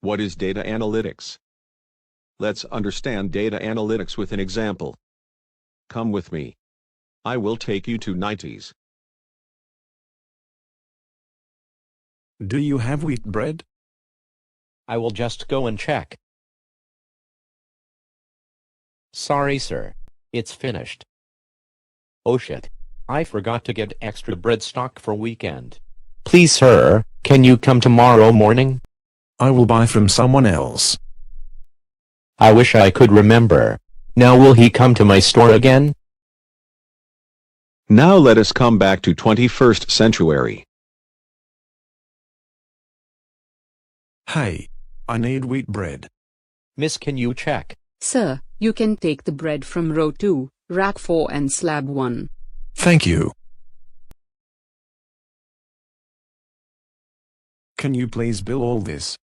What is data analytics? Let's understand data analytics with an example. Come with me. I will take you to 90s. Do you have wheat bread? I will just go and check. Sorry, sir. It's finished. Oh shit. I forgot to get extra bread stock for weekend. Please, sir, can you come tomorrow morning? I will buy from someone else. I wish I could remember. Now will he come to my store again? Now let us come back to 21st century. Hey, I need wheat bread. Miss, can you check? Sir, you can take the bread from row 2, rack 4 and slab 1. Thank you. Can you please bill all this?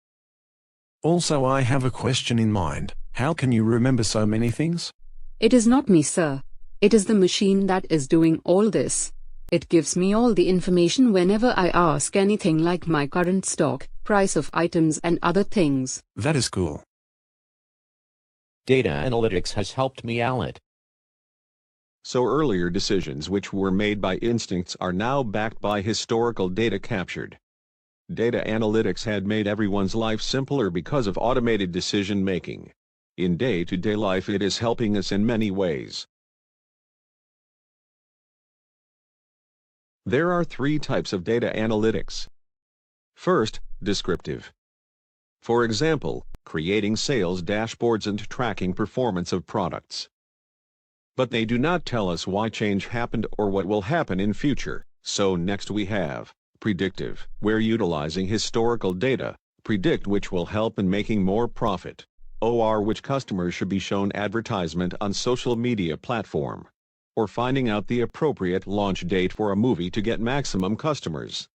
Also, I have a question in mind. How can you remember so many things? It is not me, sir. It is the machine that is doing all this. It gives me all the information whenever I ask anything like my current stock, price of items and other things. That is cool. Data analytics has helped me out. So earlier decisions which were made by instincts are now backed by historical data captured. Data analytics had made everyone's life simpler because of automated decision-making. In day-to-day life it is helping us in many ways. There are 3 types of data analytics. First, descriptive. For example, creating sales dashboards and tracking performance of products. But they do not tell us why change happened or what will happen in future. So next we have predictive, where utilizing historical data, predict which will help in making more profit, or which customers should be shown advertisement on social media platform, or finding out the appropriate launch date for a movie to get maximum customers.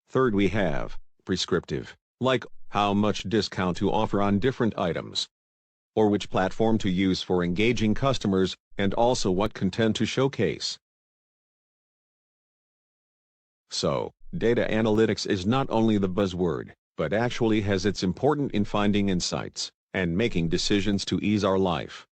Third we have prescriptive, like how much discount to offer on different items, or which platform to use for engaging customers, and also what content to showcase. So, data analytics is not only the buzzword, but actually has its importance in finding insights and making decisions to ease our life.